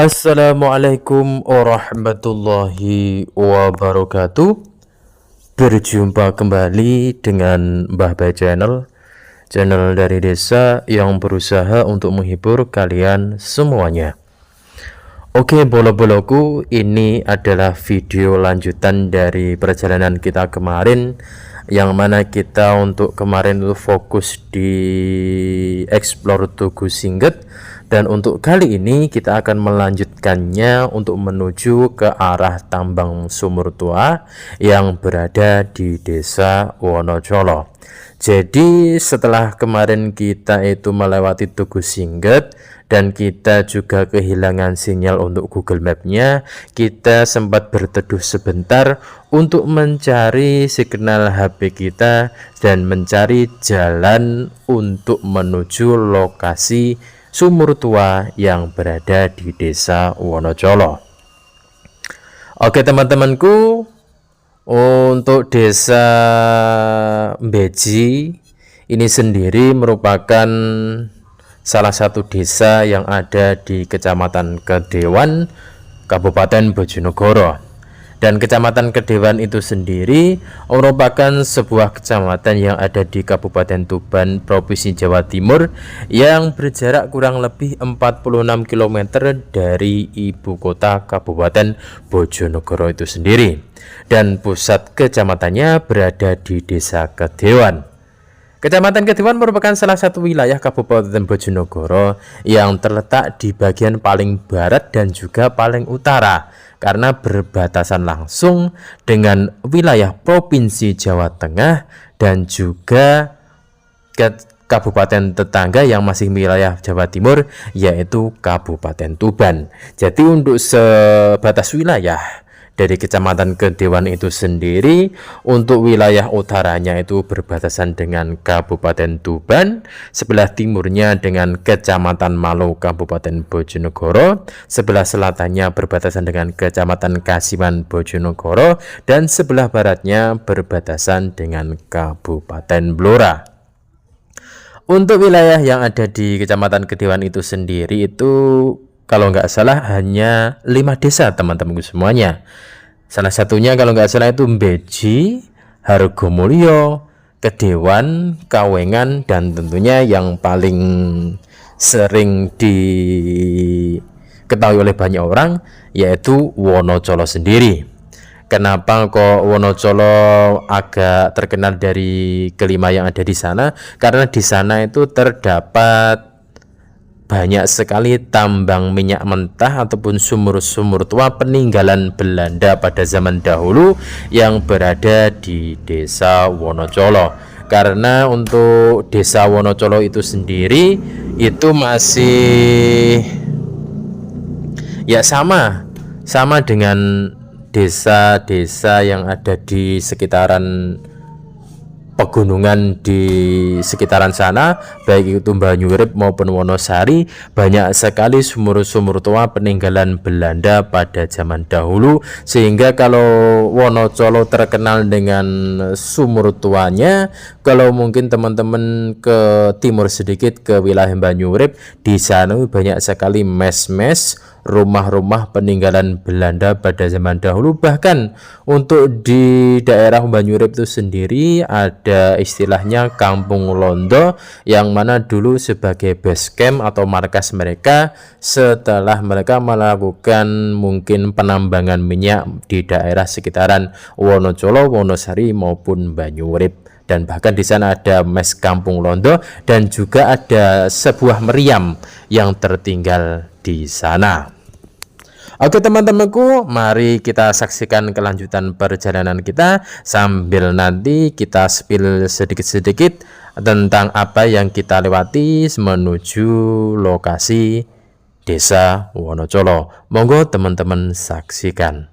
Assalamualaikum warahmatullahi wabarakatuh. Berjumpa kembali dengan Mbah Bay Channel dari desa yang berusaha untuk menghibur kalian semuanya. Oke bolo-boloku, ini adalah video lanjutan dari perjalanan kita kemarin, yang mana kita untuk kemarin itu fokus di explore Tugu Singget. Dan untuk kali ini kita akan melanjutkannya untuk menuju ke arah tambang sumur tua yang berada di desa Wonocolo. Jadi setelah kemarin kita itu melewati Tugu Singget dan kita juga kehilangan sinyal untuk Google Map-nya, kita sempat berteduh sebentar untuk mencari signal HP kita dan mencari jalan untuk menuju lokasi sumur tua yang berada di desa Wonocolo. Oke teman-temanku, untuk desa Beji ini sendiri merupakan salah satu desa yang ada di Kecamatan Kedewan, Kabupaten Bojonegoro. Dan Kecamatan Kedewan itu sendiri merupakan sebuah kecamatan yang ada di Kabupaten Tuban, Provinsi Jawa Timur, yang berjarak kurang lebih 46 km dari ibu kota Kabupaten Bojonegoro itu sendiri. Dan pusat kecamatannya berada di Desa Kedewan. Kecamatan Kedewan merupakan salah satu wilayah Kabupaten Bojonegoro yang terletak di bagian paling barat dan juga paling utara, karena berbatasan langsung dengan wilayah Provinsi Jawa Tengah dan juga kabupaten tetangga yang masih wilayah Jawa Timur, yaitu Kabupaten Tuban. Jadi untuk sebatas wilayah dari Kecamatan Kedewan itu sendiri, untuk wilayah utaranya itu berbatasan dengan Kabupaten Tuban, sebelah timurnya dengan Kecamatan Malo Kabupaten Bojonegoro, sebelah selatannya berbatasan dengan Kecamatan Kasiman Bojonegoro, dan sebelah baratnya berbatasan dengan Kabupaten Blora. Untuk wilayah yang ada di Kecamatan Kedewan itu sendiri itu kalau nggak salah hanya 5 desa teman-temanku semuanya. Salah satunya kalau nggak salah itu Beji, Hargomulyo, Kedewan, Kawengan, dan tentunya yang paling sering diketahui oleh banyak orang, yaitu Wonocolo sendiri. Kenapa kok Wonocolo agak terkenal dari kelima yang ada di sana? Karena di sana itu terdapat banyak sekali tambang minyak mentah ataupun sumur-sumur tua peninggalan Belanda pada zaman dahulu yang berada di desa Wonocolo. Karena untuk desa Wonocolo itu sendiri itu masih ya sama dengan desa-desa yang ada di sekitaran pegunungan di sekitaran sana, baik itu Banyurip maupun Wonosari. Banyak sekali sumur-sumur tua peninggalan Belanda pada zaman dahulu, sehingga kalau Wonocolo terkenal dengan sumur tuanya, kalau mungkin teman-teman ke timur sedikit ke wilayah Banyurip, di sana banyak sekali mes-mes, rumah-rumah peninggalan Belanda pada zaman dahulu. Bahkan untuk di daerah Banyurip itu sendiri ada istilahnya Kampung Londo, yang mana dulu sebagai base camp atau markas mereka setelah mereka melakukan mungkin penambangan minyak di daerah sekitaran Wonocolo, Wonosari maupun Banyurip. Dan bahkan di sana ada mes Kampung Londo dan juga ada sebuah meriam yang tertinggal di sana. Oke teman-temanku, mari kita saksikan kelanjutan perjalanan kita sambil nanti kita spill sedikit-sedikit tentang apa yang kita lewati menuju lokasi desa Wonocolo. Monggo teman-teman saksikan.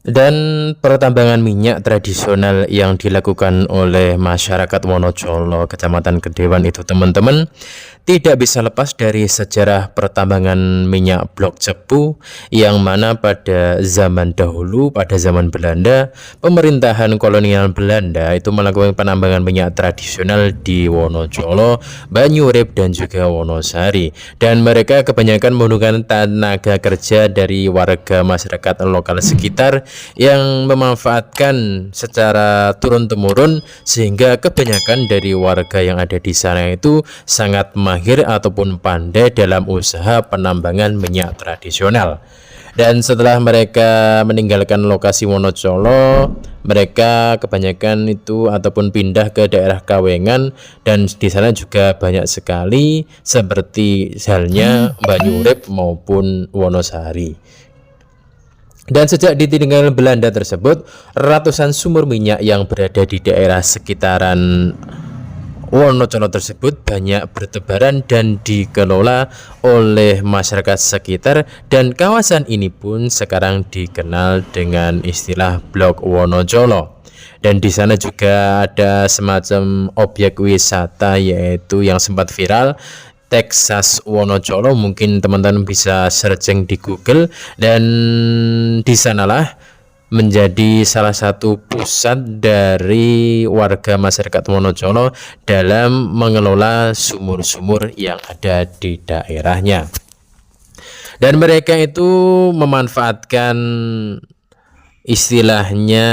Dan pertambangan minyak tradisional yang dilakukan oleh masyarakat Wonocolo, Kecamatan Kedewan itu teman-teman tidak bisa lepas dari sejarah pertambangan minyak blok Cepu, yang mana pada zaman dahulu, pada zaman Belanda, pemerintahan kolonial Belanda itu melakukan penambangan minyak tradisional di Wonocolo, Banyurip, dan juga Wonosari. Dan mereka kebanyakan menggunakan tenaga kerja dari warga masyarakat lokal sekitar yang memanfaatkan secara turun-temurun, sehingga kebanyakan dari warga yang ada di sana itu sangat mahir ataupun pandai dalam usaha penambangan minyak tradisional. Dan setelah mereka meninggalkan lokasi Wonocolo, mereka kebanyakan itu ataupun pindah ke daerah Kawengan, dan di sana juga banyak sekali seperti halnya Banyurip maupun Wonosari. Dan sejak ditinggal Belanda tersebut, ratusan sumur minyak yang berada di daerah sekitaran Wonocolo tersebut banyak bertebaran dan dikelola oleh masyarakat sekitar, dan kawasan ini pun sekarang dikenal dengan istilah Blok Wonocolo. Dan di sana juga ada semacam objek wisata, yaitu yang sempat viral, Texas Wonocolo. Mungkin teman-teman bisa searching di Google, dan di sanalah menjadi salah satu pusat dari warga masyarakat Wonocolo dalam mengelola sumur-sumur yang ada di daerahnya. Dan mereka itu memanfaatkan istilahnya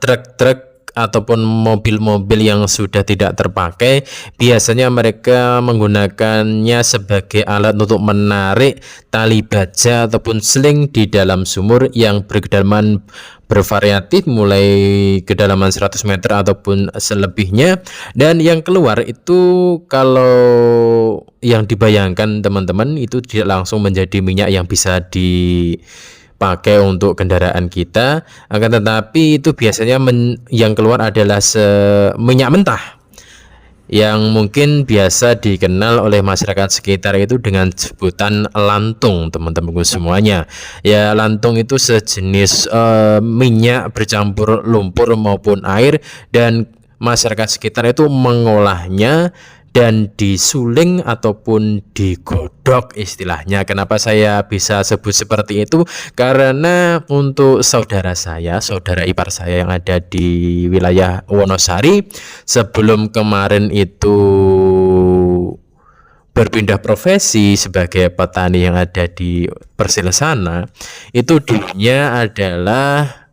truk-truk ataupun mobil-mobil yang sudah tidak terpakai. Biasanya mereka menggunakannya sebagai alat untuk menarik tali baja ataupun sling di dalam sumur yang berkedalaman bervariatif, mulai kedalaman 100 meter ataupun selebihnya. Dan yang keluar itu, kalau yang dibayangkan teman-teman, itu tidak langsung menjadi minyak yang bisa dipakai untuk kendaraan kita, akan tetapi itu biasanya yang keluar adalah minyak mentah, yang mungkin biasa dikenal oleh masyarakat sekitar itu dengan sebutan lantung, teman-temanku semuanya. Ya, lantung itu sejenis minyak bercampur lumpur maupun air, dan masyarakat sekitar itu mengolahnya dan disuling ataupun digodok istilahnya. Kenapa saya bisa sebut seperti itu? Karena untuk saudara ipar saya yang ada di wilayah Wonosari, sebelum kemarin itu berpindah profesi sebagai petani yang ada di Persil sana, itu dulunya adalah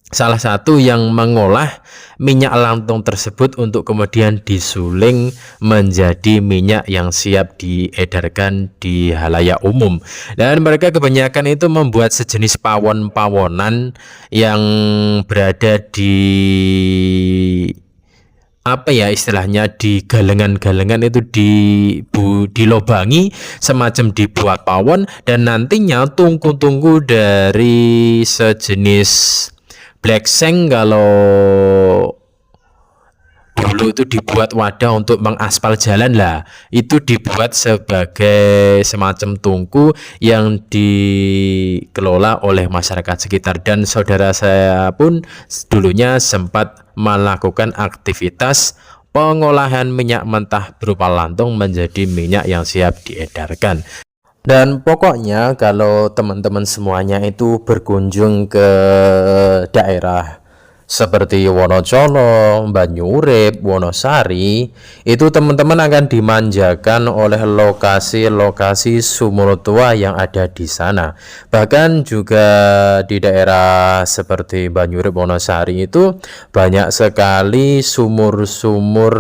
salah satu yang mengolah minyak lantung tersebut untuk kemudian disuling menjadi minyak yang siap diedarkan di halayak umum. Dan mereka kebanyakan itu membuat sejenis pawon-pawonan yang berada di istilahnya di galengan-galengan itu dilobangi semacam dibuat pawon, dan nantinya tungku-tungku dari sejenis black seng kalau dulu itu dibuat wadah untuk mengaspal jalan lah, itu dibuat sebagai semacam tungku yang dikelola oleh masyarakat sekitar. Dan saudara saya pun dulunya sempat melakukan aktivitas pengolahan minyak mentah berupa lantung menjadi minyak yang siap diedarkan. Dan pokoknya kalau teman-teman semuanya itu berkunjung ke daerah seperti Wonocolo, Banyurip, Wonosari, itu teman-teman akan dimanjakan oleh lokasi-lokasi sumur tua yang ada di sana. Bahkan juga di daerah seperti Banyurip, Wonosari itu banyak sekali sumur-sumur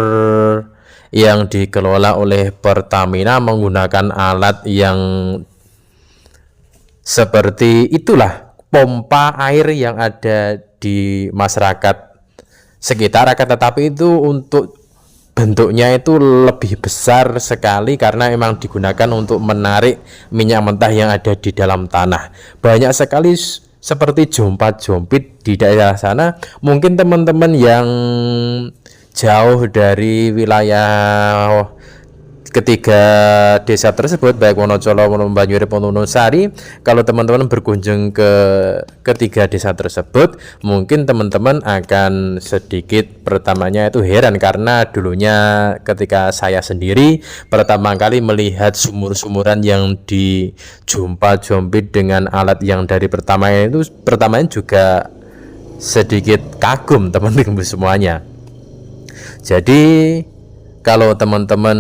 yang dikelola oleh Pertamina menggunakan alat yang seperti itulah, pompa air yang ada di masyarakat sekitar, akan tetapi itu untuk bentuknya itu lebih besar sekali karena memang digunakan untuk menarik minyak mentah yang ada di dalam tanah. Banyak sekali seperti jompat-jompit di daerah sana. Mungkin teman-teman yang jauh dari wilayah ketiga desa tersebut, baik Wonocolo, Banyurip, Wonosari, kalau teman-teman berkunjung ke ketiga desa tersebut, mungkin teman-teman akan sedikit pertamanya itu heran, karena dulunya ketika saya sendiri pertama kali melihat sumur-sumuran yang dijumpa-jompit dengan alat yang dari pertamanya juga sedikit kagum teman-teman semuanya. Jadi kalau teman-teman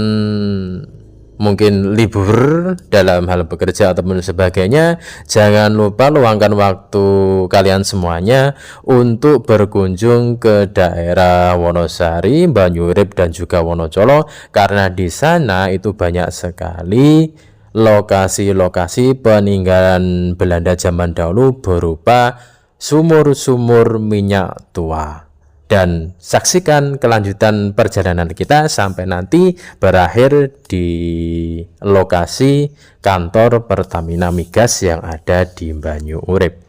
mungkin libur dalam hal bekerja ataupun sebagainya, jangan lupa luangkan waktu kalian semuanya untuk berkunjung ke daerah Wonosari, Banyurip, dan juga Wonocolo, karena di sana itu banyak sekali lokasi-lokasi peninggalan Belanda zaman dahulu berupa sumur-sumur minyak tua. Dan saksikan kelanjutan perjalanan kita sampai nanti berakhir di lokasi kantor Pertamina Migas yang ada di Banyurip.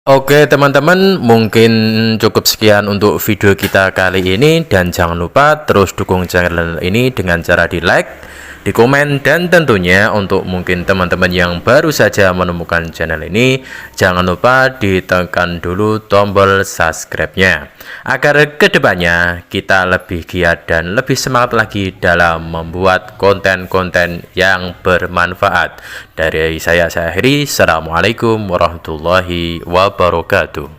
Oke teman-teman, mungkin cukup sekian untuk video kita kali ini, dan jangan lupa terus dukung channel ini dengan cara di like, di komen, dan tentunya untuk mungkin teman-teman yang baru saja menemukan channel ini, jangan lupa ditekan dulu tombol subscribe-nya agar kedepannya kita lebih giat dan lebih semangat lagi dalam membuat konten-konten yang bermanfaat. Dari saya akhiri, assalamualaikum warahmatullahi wabarakatuh.